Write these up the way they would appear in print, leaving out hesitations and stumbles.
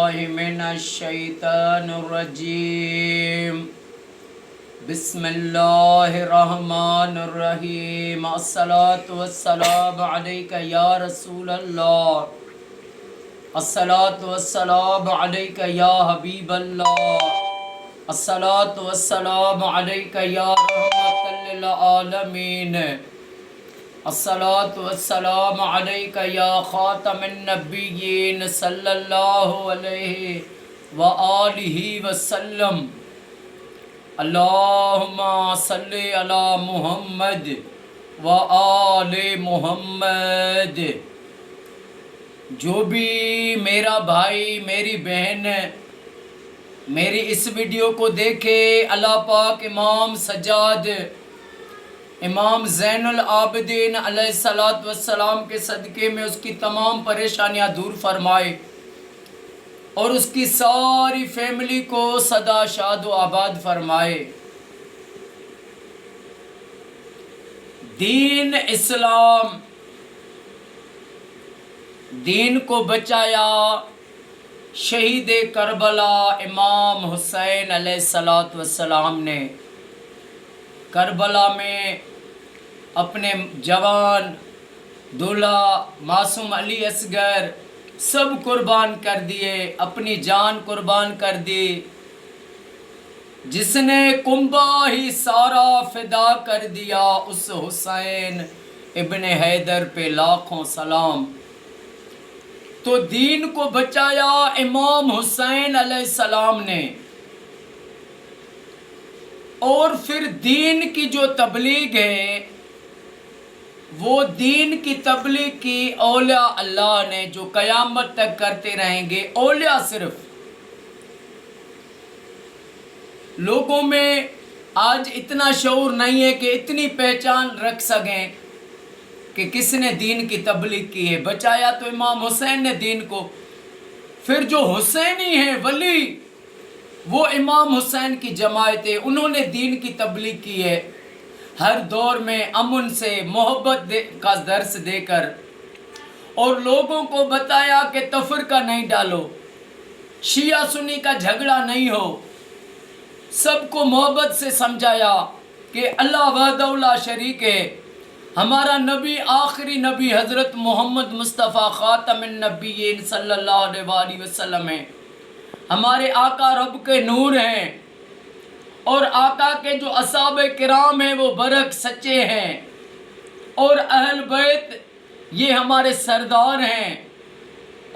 باللہ من الشیطان الرجیم بسم اللہ الرحمن الرحیم الصلاۃ والسلام علیک یا رسول اللہ الصلاۃ والسلام علیک یا حبیب اللہ الصلاۃ والسلام علیک یا رحمۃ للعالمین الصلاۃ والسلام علیک یا خاتم النبیین صلی اللہ علیہ وآلہ وسلم اللہم صلی علی محمد وآل محمد۔ جو بھی میرا بھائی میری بہن میری اس ویڈیو کو دیکھے، اللہ پاک امام سجاد امام زین العابدین علیہ السلام کے صدقے میں اس کی تمام پریشانیاں دور فرمائے اور اس کی ساری فیملی کو سدا شاد و آباد فرمائے۔ دین اسلام، دین کو بچایا شہید کربلا امام حسین علیہ السلام نے۔ کربلا میں اپنے جوان دولہا معصوم علی اصغر سب قربان کر دیے، اپنی جان قربان کر دی۔ جس نے کنبہ ہی سارا فدا کر دیا، اس حسین ابن حیدر پہ لاکھوں سلام۔ تو دین کو بچایا امام حسین علیہ السلام نے، اور پھر دین کی جو تبلیغ ہے وہ دین کی تبلیغ کی اولیاء اللہ نے جو قیامت تک کرتے رہیں گے۔ اولیاء صرف لوگوں میں آج اتنا شعور نہیں ہے کہ اتنی پہچان رکھ سکیں کہ کس نے دین کی تبلیغ کی ہے۔ بچایا تو امام حسین نے دین کو، پھر جو حسینی ہیں ولی وہ امام حسین کی جماعت ہے، انہوں نے دین کی تبلیغ کی ہے، ہر دور میں امن سے محبت کا درس دے کر، اور لوگوں کو بتایا کہ تفرقہ نہیں ڈالو، شیعہ سنی کا جھگڑا نہیں ہو، سب کو محبت سے سمجھایا کہ اللہ وحدہ لا شریک ہے، ہمارا نبی آخری نبی حضرت محمد مصطفیٰ خاتم النبیین صلی اللہ علیہ وآلہ وسلم ہے، ہمارے آقا رب کے نور ہیں، اور آقا کے جو اصحاب کرام ہیں وہ برحق سچے ہیں، اور اہل بیت یہ ہمارے سردار ہیں،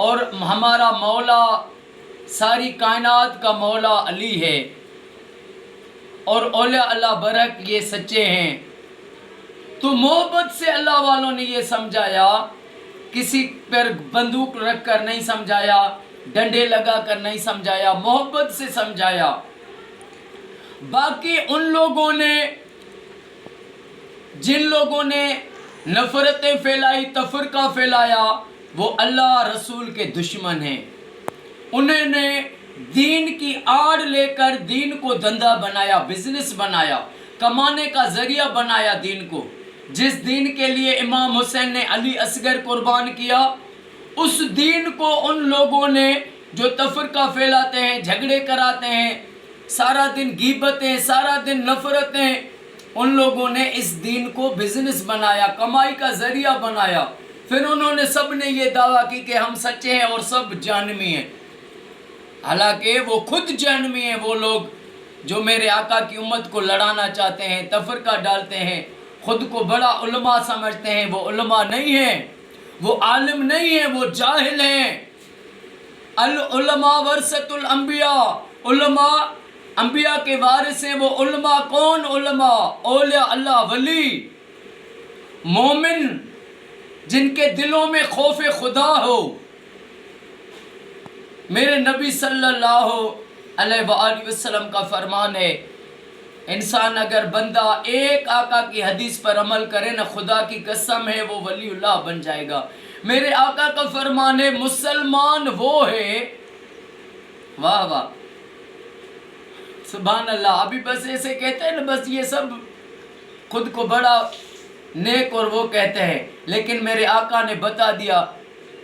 اور ہمارا مولا ساری کائنات کا مولا علی ہے، اور اولیاء اللہ برحق یہ سچے ہیں۔ تو محبت سے اللہ والوں نے یہ سمجھایا، کسی پر بندوق رکھ کر نہیں سمجھایا، ڈنڈے لگا کر نہیں سمجھایا، محبت سے سمجھایا۔ باقی ان لوگوں نے جن لوگوں نے نفرتیں پھیلائی، تفرقہ پھیلایا، وہ اللہ رسول کے دشمن ہیں۔ انہوں نے دین کی آڑ لے کر دین کو دھندا بنایا، بزنس بنایا، کمانے کا ذریعہ بنایا دین کو۔ جس دین کے لیے امام حسین نے علی اصغر قربان کیا، اس دین کو ان لوگوں نے جو تفرقہ پھیلاتے ہیں، جھگڑے کراتے ہیں، سارا دن غیبتیں، سارا دن نفرتیں، ان لوگوں نے اس دین کو بزنس بنایا، کمائی کا ذریعہ بنایا۔ پھر انہوں نے سب نے یہ دعویٰ کی کہ ہم سچے ہیں اور سب جہنمی ہیں، حالانکہ وہ خود جہنمی ہیں۔ وہ لوگ جو میرے آقا کی امت کو لڑانا چاہتے ہیں، تفرقہ ڈالتے ہیں، خود کو بڑا علماء سمجھتے ہیں، وہ علماء نہیں ہیں، وہ عالم نہیں ہیں، وہ جاہل ہیں۔ العلماء ورثۃ الانبیاء، علماء انبیاء کے وارث ہیں۔ وہ علماء کون؟ علماء اولیاء اللہ، ولی، مومن، جن کے دلوں میں خوف خدا ہو۔ میرے نبی صلی اللہ علیہ وآلہ وسلم کا فرمان ہے، انسان اگر بندہ ایک آقا کی حدیث پر عمل کرے نا، خدا کی قسم ہے وہ ولی اللہ بن جائے گا۔ میرے آقا کا فرمان ہے، مسلمان وہ ہے، واہ واہ سبحان اللہ۔ ابھی بس ایسے کہتے ہیں نا، بس یہ سب خود کو بڑا نیک اور وہ کہتے ہیں، لیکن میرے آقا نے بتا دیا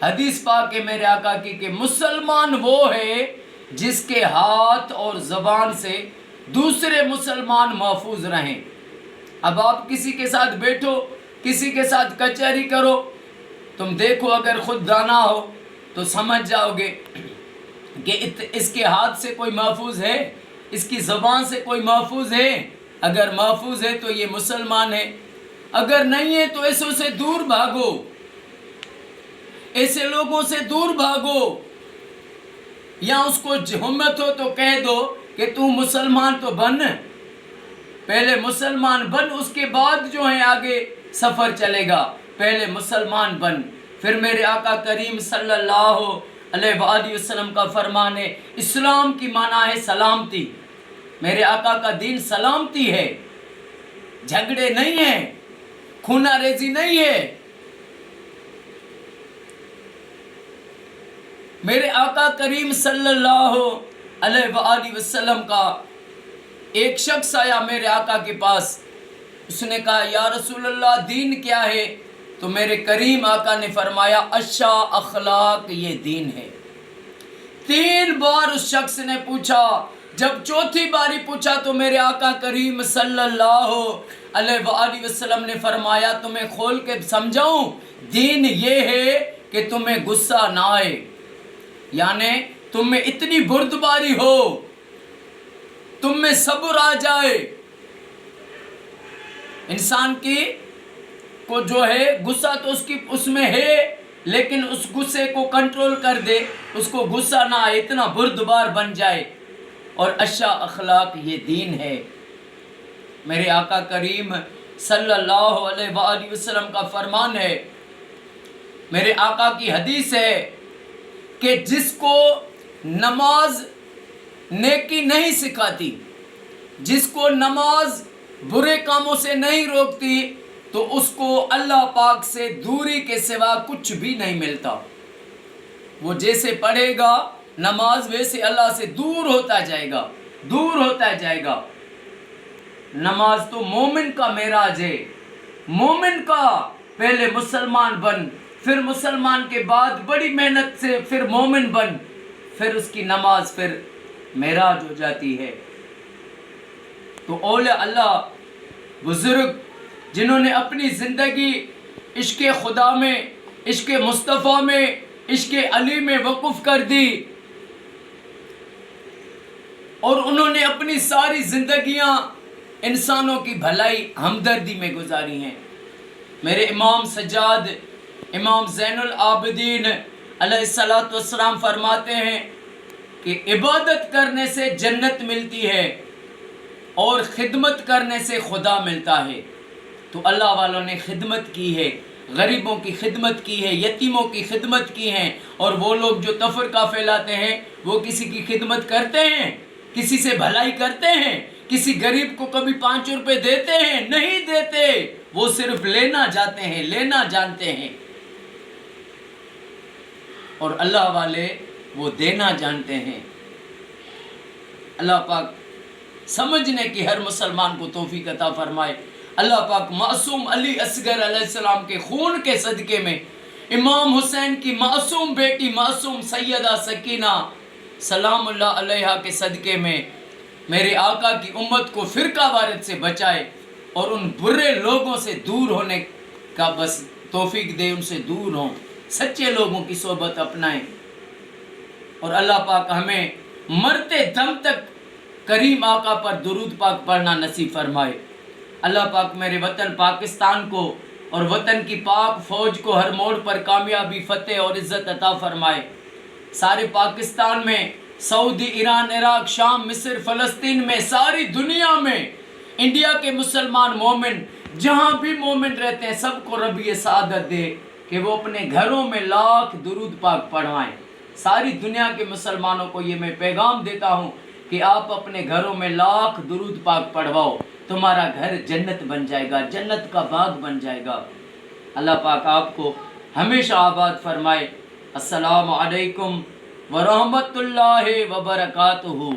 حدیث پاک ہے میرے آقا کی کہ مسلمان وہ ہے جس کے ہاتھ اور زبان سے دوسرے مسلمان محفوظ رہیں۔ اب آپ کسی کے ساتھ بیٹھو، کسی کے ساتھ کچہری کرو، تم دیکھو اگر خود دانا ہو تو سمجھ جاؤ گے کہ اس کے ہاتھ سے کوئی محفوظ ہے، اس کی زبان سے کوئی محفوظ ہے۔ اگر محفوظ ہے تو یہ مسلمان ہے، اگر نہیں ہے تو ایسوں سے دور بھاگو، ایسے لوگوں سے دور بھاگو، یا اس کو ہمت ہو تو کہہ دو کہ تو مسلمان تو بن، پہلے مسلمان بن، اس کے بعد جو ہے آگے سفر چلے گا، پہلے مسلمان بن۔ پھر میرے آقا کریم صلی اللہ علیہ وآلہ وسلم کا فرمان ہے، اسلام کی معنی ہے سلامتی۔ میرے آقا کا دین سلامتی ہے، جھگڑے نہیں ہیں، خونہ ریزی نہیں ہے۔ میرے آقا کریم صلی اللہ علیہ وآلہ وسلم کا ایک شخص آیا میرے آقا کے پاس، اس نے کہا یا رسول اللہ دین کیا ہے؟ تو میرے کریم آقا نے فرمایا اچھا اخلاق یہ دین ہے۔ 3 بار اس شخص نے پوچھا، جب چوتھی باری پوچھا تو میرے آقا کریم صلی اللہ علیہ وآلہ وسلم نے فرمایا تمہیں کھول کے سمجھاؤں، دین یہ ہے کہ تمہیں غصہ نہ آئے، یعنی تم میں اتنی بردباری ہو، تم میں صبر آ جائے۔ انسان کو جو ہے غصہ تو اس میں ہے، لیکن اس غصے کو کنٹرول کر دے، اس کو غصہ نہ آئے، اتنا بردبار بن جائے۔ اور اچھا اخلاق یہ دین ہے۔ میرے آقا کریم صلی اللہ علیہ وآلہ وسلم کا فرمان ہے، میرے آقا کی حدیث ہے کہ جس کو نماز نیکی نہیں سکھاتی، جس کو نماز برے کاموں سے نہیں روکتی، تو اس کو اللہ پاک سے دوری کے سوا کچھ بھی نہیں ملتا۔ وہ جیسے پڑھے گا نماز ویسے اللہ سے دور ہوتا جائے گا، دور ہوتا جائے گا۔ نماز تو مومن کا معراج ہے، مومن کا۔ پہلے مسلمان بن، پھر مسلمان کے بعد بڑی محنت سے پھر مومن بن، پھر اس کی نماز پھر معراج ہو جاتی ہے۔ تو اولیاء اللہ بزرگ جنہوں نے اپنی زندگی عشق خدا میں، عشق مصطفیٰ میں، عشق علی میں وقف کر دی، اور انہوں نے اپنی ساری زندگیاں انسانوں کی بھلائی ہمدردی میں گزاری ہیں۔ میرے امام سجاد، امام زین العابدین علیہ السلام فرماتے ہیں کہ عبادت کرنے سے جنت ملتی ہے اور خدمت کرنے سے خدا ملتا ہے۔ تو اللہ والوں نے خدمت کی ہے، غریبوں کی خدمت کی ہے، یتیموں کی خدمت کی ہے، اور وہ لوگ جو تفرقہ پھیلاتے ہیں وہ کسی کی خدمت کرتے ہیں؟ کسی سے بھلائی کرتے ہیں؟ کسی غریب کو کبھی 5 روپے دیتے ہیں؟ نہیں دیتے، وہ صرف لینا جاتے ہیں، لینا جانتے ہیں۔ اور اللہ والے وہ دینا جانتے ہیں۔ اللہ پاک سمجھنے کی ہر مسلمان کو توفیق عطا فرمائے۔ اللہ پاک معصوم علی اصغر علیہ السلام کے خون کے صدقے میں امام حسین کی معصوم بیٹی معصوم سیدہ سکینہ سلام اللہ علیہا کے صدقے میں میرے آقا کی امت کو فرقہ وارث سے بچائے، اور ان برے لوگوں سے دور ہونے کا بس توفیق دے، ان سے دور ہوں، سچے لوگوں کی صحبت اپنائیں۔ اور اللہ پاک ہمیں مرتے دم تک کریم آقا پر درود پاک پڑھنا نصیب فرمائے۔ اللہ پاک میرے وطن پاکستان کو اور وطن کی پاک فوج کو ہر موڑ پر کامیابی، فتح اور عزت عطا فرمائے۔ سارے پاکستان میں، سعودی، ایران، عراق، شام، مصر، فلسطین میں، ساری دنیا میں انڈیا کے مسلمان مومن جہاں بھی مومن رہتے ہیں سب کو رب یہ سعادت دے کہ وہ اپنے گھروں میں لاکھ درود پاک پڑھوائیں۔ ساری دنیا کے مسلمانوں کو یہ میں پیغام دیتا ہوں کہ آپ اپنے گھروں میں لاکھ درود پاک پڑھواؤ، تمہارا گھر جنت بن جائے گا، جنت کا باغ بن جائے گا۔ اللہ پاک آپ کو ہمیشہ آباد فرمائے۔ السلام علیکم ورحمۃ اللہ وبرکاتہ۔